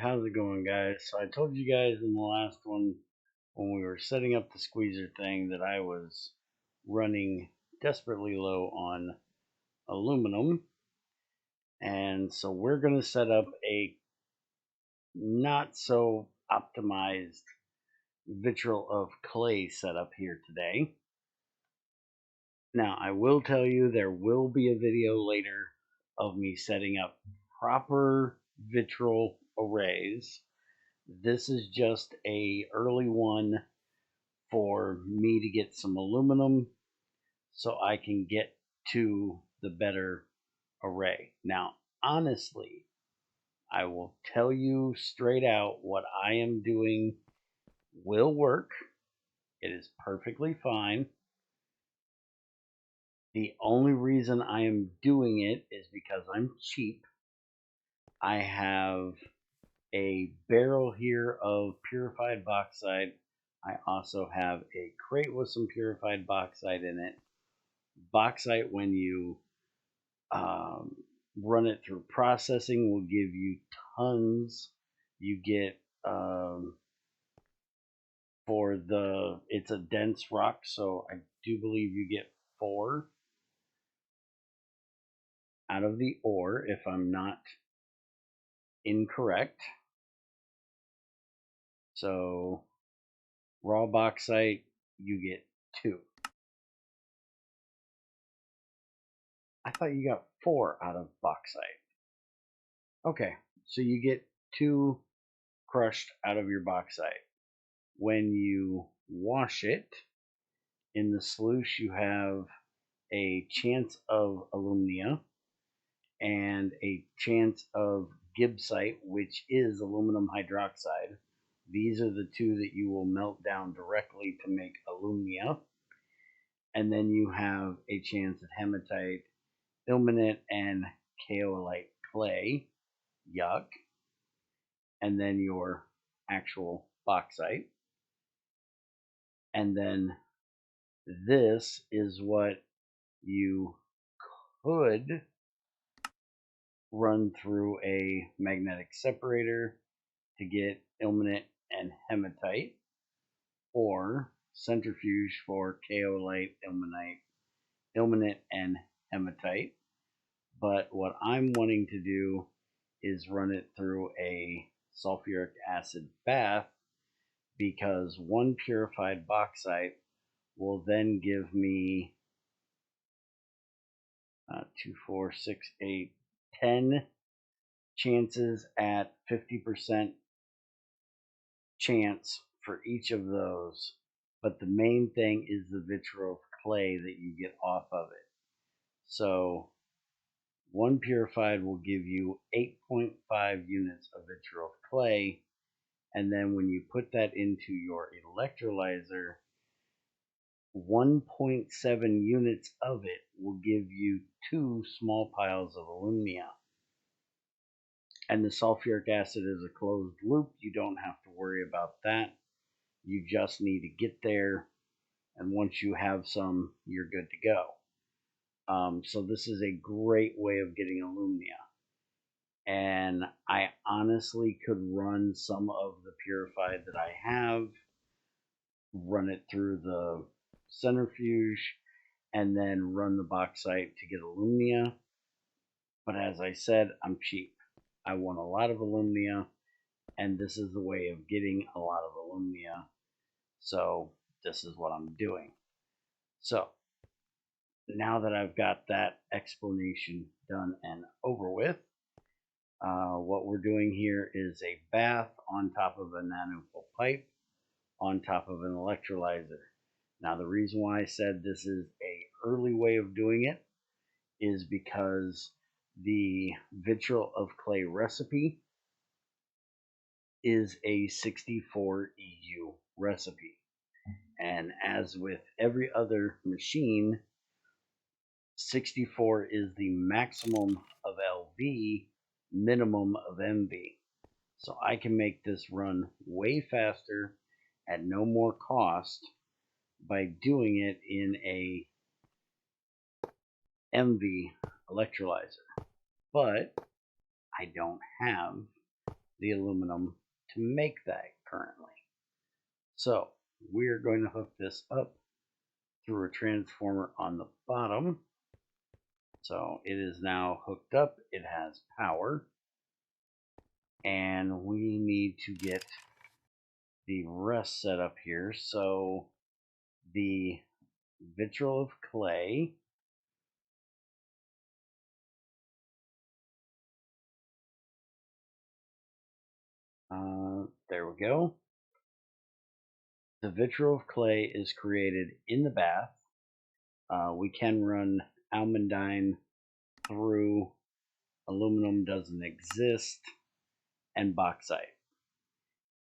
how's it going, guys? So I told you guys in the last one when we were setting up the squeezer thing that I was running desperately low on aluminum. And so we're going to set up a not so optimized vitriol of clay setup here today. Now, I will tell you there will be a video later of me setting up proper vitriol arrays. This is just a early one for me to get some aluminum so I can get to the better array. Now, honestly, I will tell you straight out what I am doing will work. It is perfectly fine. The only reason I am doing it is because I'm cheap. I have a barrel here of purified bauxite. I also have a crate with some purified bauxite in it. Bauxite, when you run it through processing, will give you tons. You get it's a dense rock, so I do believe you get 4 out of the ore, if I'm not incorrect. So raw bauxite, you get 2. I thought you got 4 out of bauxite. Okay, so you get 2 crushed out of your bauxite. When you wash it in the sluice, you have a chance of alumina and a chance of gibbsite, which is aluminum hydroxide. These are the 2 that you will melt down directly to make alumina. And then you have a chance of hematite, ilmenite, and kaolite clay. Yuck. And then your actual bauxite. And then this is what you could run through a magnetic separator to get ilmenite and hematite, or centrifuge for kaolite, ilmenite, and hematite. But what I'm wanting to do is run it through a sulfuric acid bath, because 1 purified bauxite will then give me 2, 4, 6, 8, 10 chances at 50% chance for each of those. But the main thing is the vitriol clay that you get off of it. So 1 purified will give you 8.5 units of vitriol clay, and then when you put that into your electrolyzer, 1.7 units of it will give you 2 small piles of alumina. And the sulfuric acid is a closed loop. You don't have to worry about that. You just need to get there, and once you have some, you're good to go. So this is a great way of getting alumina. And I honestly could run some of the purified that I have, run it through the centrifuge, and then run the bauxite to get alumina. But as I said, I'm cheap. I want a lot of alumina, and this is the way of getting a lot of alumina. So this is what I'm doing. So now that I've got that explanation done and over with, what we're doing here is a bath on top of a nanofil pipe on top of an electrolyzer. Now, the reason why I said this is a early way of doing it is because the vitriol of clay recipe is a 64 EU recipe. And as with every other machine, 64 is the maximum of LV, minimum of MV. So I can make this run way faster at no more cost by doing it in a MV electrolyzer. But I don't have the aluminum to make that currently. So we're going to hook this up through a transformer on the bottom. So it is now hooked up, it has power, and we need to get the rest set up here. So the vitriol of clay, there we go. The vitriol of clay is created in the bath. We can run almandine through, aluminum doesn't exist, and bauxite.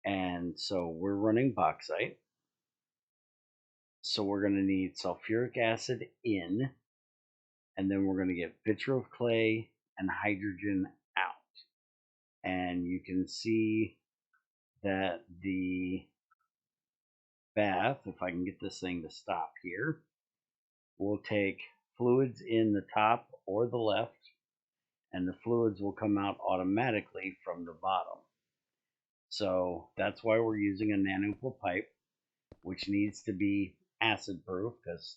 And so we're running bauxite. So we're going to need sulfuric acid in, and then we're going to get vitriol of clay and hydrogen out. And you can see that the bath, if I can get this thing to stop here, will take fluids in the top or the left, and the fluids will come out automatically from the bottom. So that's why we're using a nanopore pipe, which needs to be acid proof because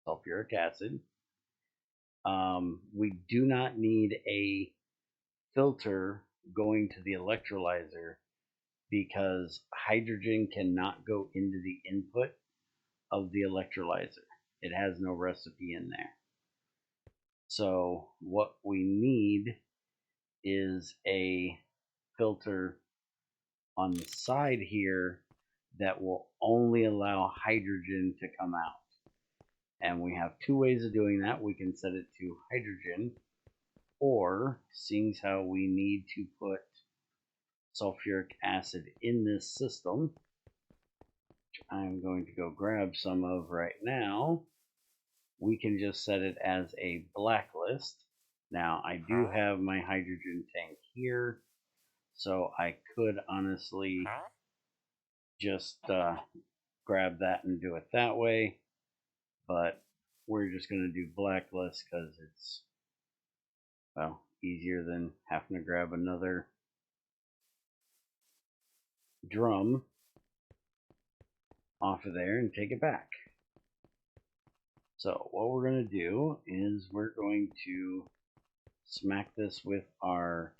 sulfuric acid. We do not need a filter going to the electrolyzer because hydrogen cannot go into the input of the electrolyzer. It has no recipe in there. So what we need is a filter on the side here that will only allow hydrogen to come out. And we have two ways of doing that. We can set it to hydrogen, or seeing how we need to put sulfuric acid in this system, which I'm going to go grab some of right now, we can just set it as a blacklist. Now I do have my hydrogen tank here, so I could honestly just grab that and do it that way, but we're just going to do blacklist because it's, well, easier than having to grab another drum off of there and take it back. So what we're going to do is we're going to smack this with our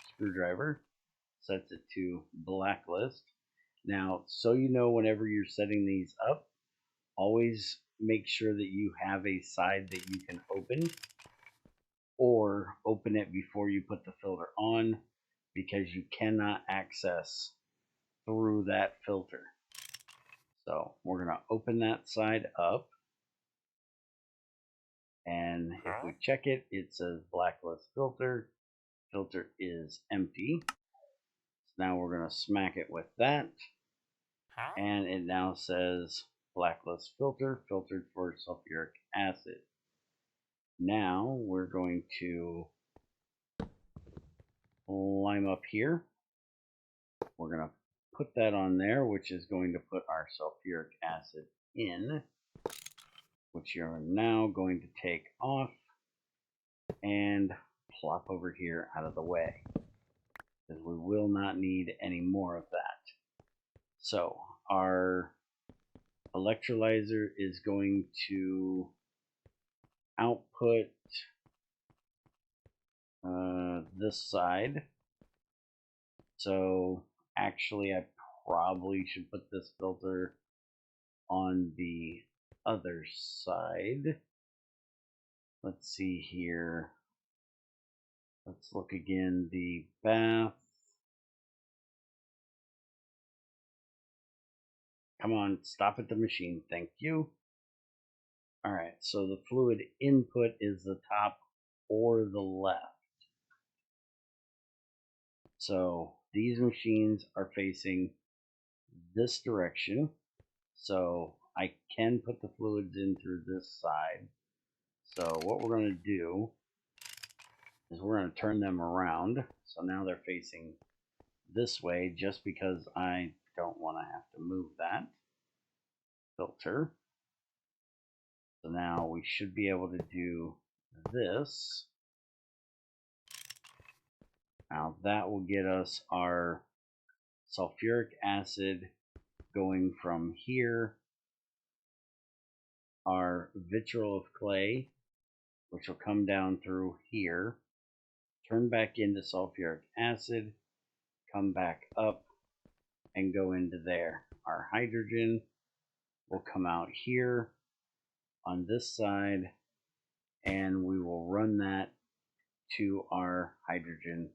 screwdriver, sets it to blacklist. Now, so you know, whenever you're setting these up, always make sure that you have a side that you can open, or open it before you put the filter on, because you cannot access through that filter. So we're going to open that side up, and if we check it, it says blacklist filter. Filter is empty. So now we're going to smack it with that, and it now says blacklist filter, filtered for sulfuric acid. Now we're going to climb up here. We're going to put that on there, which is going to put our sulfuric acid in, which you're now going to take off and plop over here out of the way, because we will not need any more of that. So our electrolyzer is going to output this side. So actually I probably should put this filter on the other side. Let's see here. Let's look again. The bath. Come on, stop at the machine. Thank you. All right, so the fluid input is the top or the left. So these machines are facing this direction. So I can put the fluids in through this side. So what we're going to do is we're going to turn them around. So now they're facing this way, just because I don't want to have to move that filter. So now we should be able to do this. Now that will get us our sulfuric acid going from here, our vitriol of clay, which will come down through here, turn back into sulfuric acid, come back up, and go into there. Our hydrogen will come out here on this side, and we will run that to our hydrogen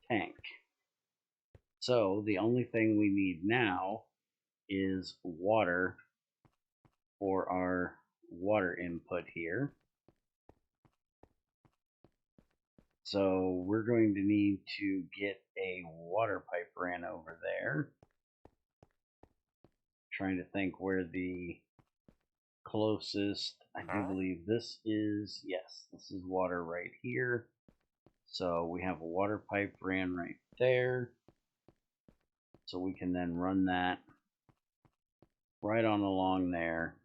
tank. So the only thing we need now is water for our water input here. So we're going to need to get a water pipe ran over there. Trying to think where the closest, I do believe this is, yes, this is water right here. So we have a water pipe ran right there. So we can then run that right on along there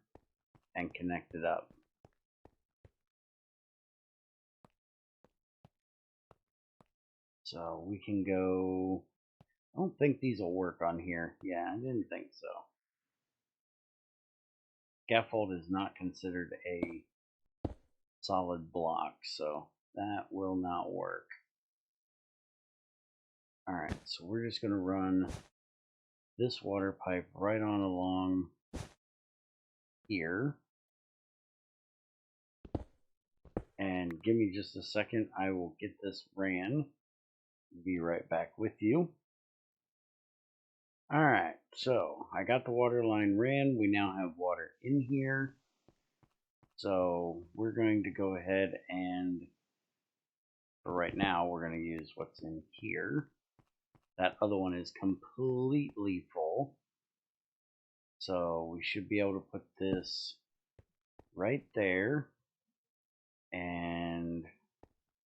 and connect it up. So we can go, I don't think these will work on here. Yeah, I didn't think so. Scaffold is not considered a solid block, so that will not work. Alright, so we're just going to run this water pipe right on along here. And give me just a second, I will get this ran. Be right back with you. Alright, so I got the water line ran. We now have water in here. So we're going to go ahead and, for right now, we're going to use what's in here. That other one is completely full. So we should be able to put this right there. And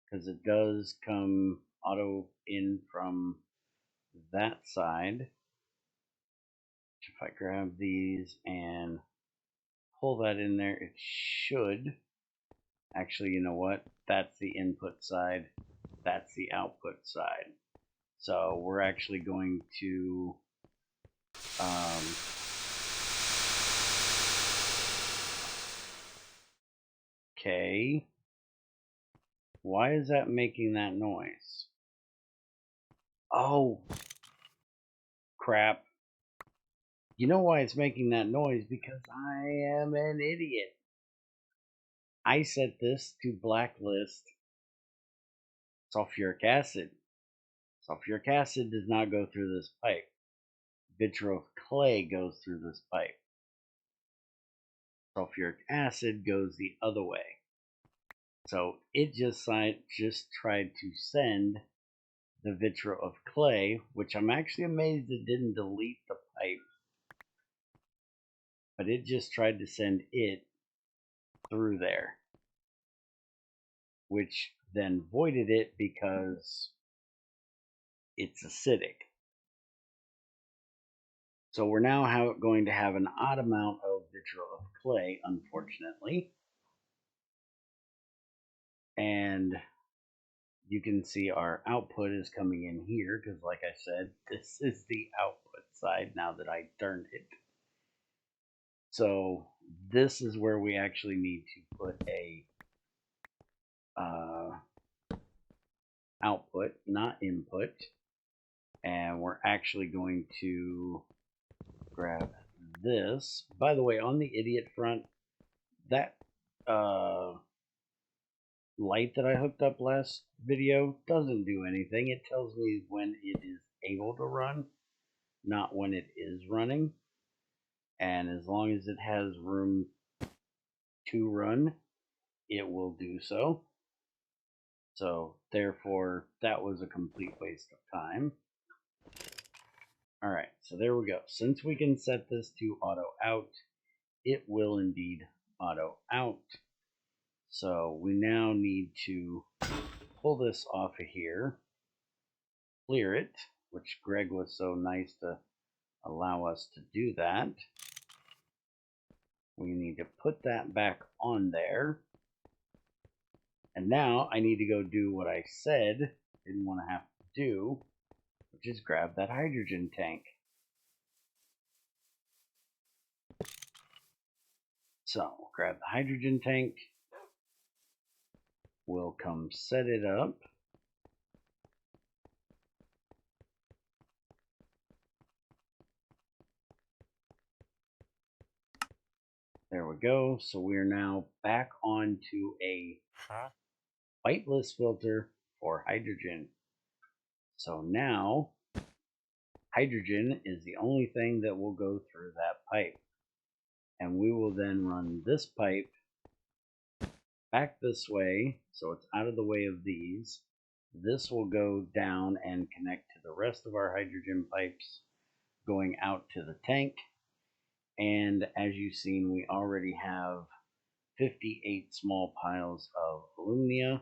because it does come auto in from that side, if I grab these and pull that in there, it should actually, you know what, that's the input side, that's the output side. So we're actually going to okay, why is that making that noise? Oh crap. You know why it's making that noise? Because I am an idiot. I set this to blacklist sulfuric acid. Sulfuric acid does not go through this pipe. Vitriol clay goes through this pipe. Sulfuric acid goes the other way. So it just tried to send the vitriol of clay, which I'm actually amazed it didn't delete the pipe. But it just tried to send it through there, which then voided it because it's acidic. So we're now going to have an odd amount of vitriol of clay, unfortunately. And you can see our output is coming in here because, like I said, this is the output side now that I turned it. So this is where we actually need to put a output, not input. And we're actually going to grab this. By the way, on the idiot front, that light that I hooked up last video doesn't do anything. It tells me when it is able to run, not when it is running. And as long as it has room to run, it will do so. So therefore, that was a complete waste of time. Alright, so there we go. Since we can set this to auto out, it will indeed auto out. So we now need to pull this off of here, clear it, which Greg was so nice to allow us to do that. We need to put that back on there. And now I need to go do what I said didn't want to have to do, which is grab that hydrogen tank. So grab the hydrogen tank. We'll come set it up. There we go. So we are now back onto a whitelist filter for hydrogen. So now hydrogen is the only thing that will go through that pipe. And we will then run this pipe back this way, so it's out of the way of these. This will go down and connect to the rest of our hydrogen pipes going out to the tank. And as you've seen, we already have 58 small piles of alumina,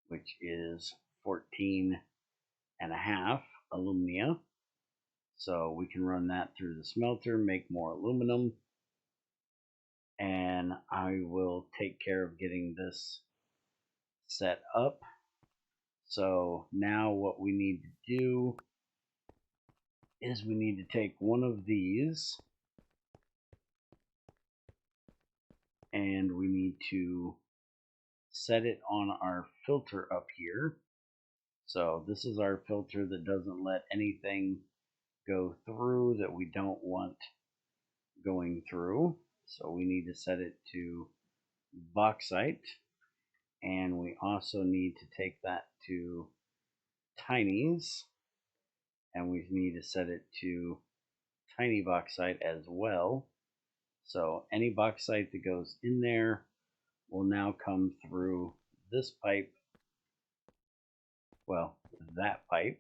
which is 14 and a half alumina. So we can run that through the smelter, make more aluminum, and I will take care of getting this set up. So now what we need to do is we need to take one of these and we need to set it on our filter up here. So this is our filter that doesn't let anything go through that we don't want going through. So we need to set it to bauxite, and we also need to take that to tinies, and we need to set it to tiny bauxite as well. So any bauxite that goes in there will now come through this pipe, well, that pipe.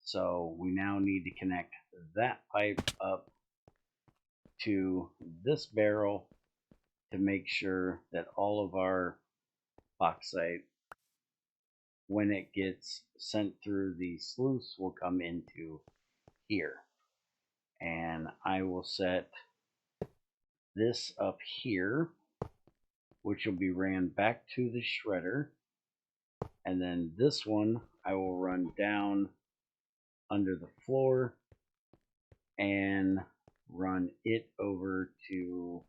So we now need to connect that pipe up to this barrel to make sure that all of our bauxite, when it gets sent through the sluice, will come into here. And I will set this up here, which will be ran back to the shredder. And then this one I will run down under the floor and run it over to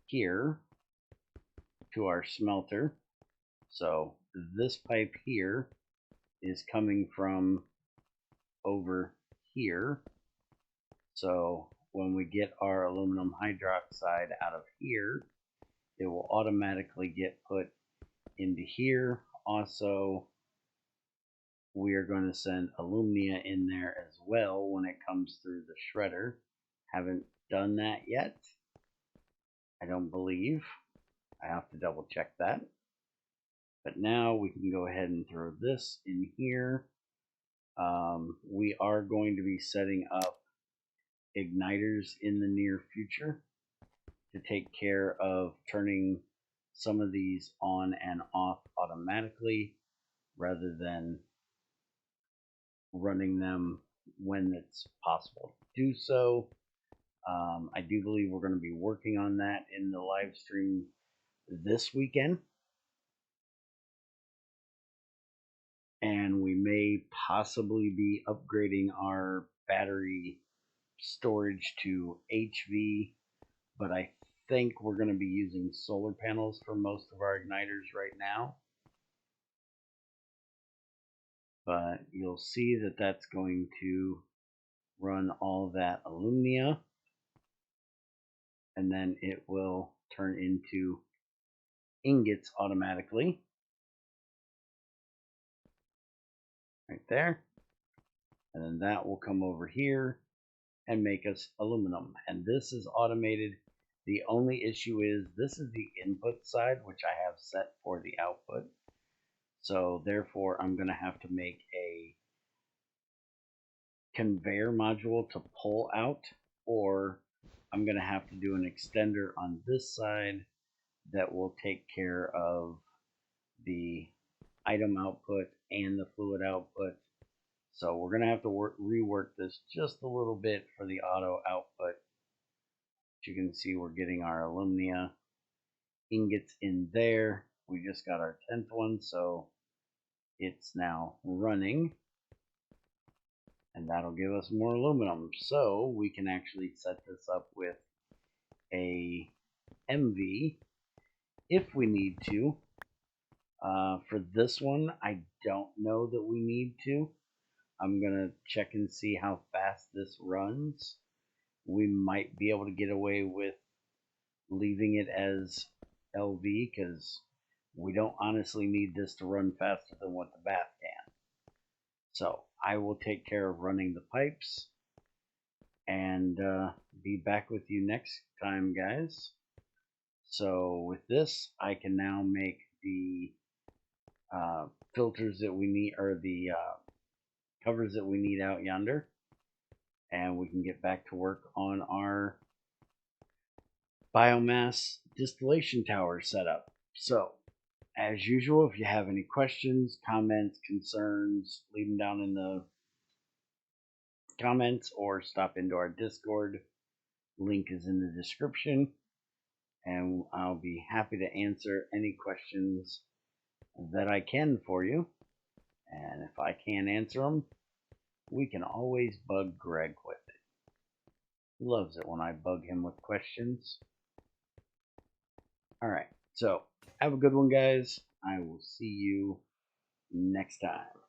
here to our smelter. So this pipe here is coming from over here. So when we get our aluminum hydroxide out of here, it will automatically get put into here. Also, we are going to send alumina in there as well when it comes through the shredder. Haven't done that yet, I don't believe. I have to double check that. But now we can go ahead and throw this in here. We are going to be setting up igniters in the near future to take care of turning some of these on and off automatically rather than running them when it's possible to do so. I do believe we're going to be working on that in the live stream this weekend. And we may possibly be upgrading our battery storage to HV, but I think we're going to be using solar panels for most of our igniters right now. But you'll see that that's going to run all that alumina, and then it will turn into ingots automatically. Right there. And then that will come over here and make us aluminum. And this is automated. The only issue is this is the input side, which I have set for the output. So therefore, I'm going to have to make a conveyor module to pull out, or I'm going to have to do an extender on this side that will take care of the item output and the fluid output. So we're going to have to rework this just a little bit for the auto output. As you can see, we're getting our alumina ingots in there. We just got our 10th one, so it's now running. And that'll give us more aluminum. So we can actually set this up with a MV if we need to. For this one, I don't know that we need to. I'm going to check and see how fast this runs. We might be able to get away with leaving it as LV because we don't honestly need this to run faster than what the bath can. So I will take care of running the pipes and be back with you next time, guys. So with this, I can now make the filters that we need, or the covers that we need out yonder, and we can get back to work on our biomass distillation tower setup. So as usual, if you have any questions, comments, concerns, leave them down in the comments or stop into our Discord. Link is in the description, and I'll be happy to answer any questions that I can for you. And if I can't answer them, we can always bug Greg with it. He loves it when I bug him with questions. Alright, so have a good one, guys. I will see you next time.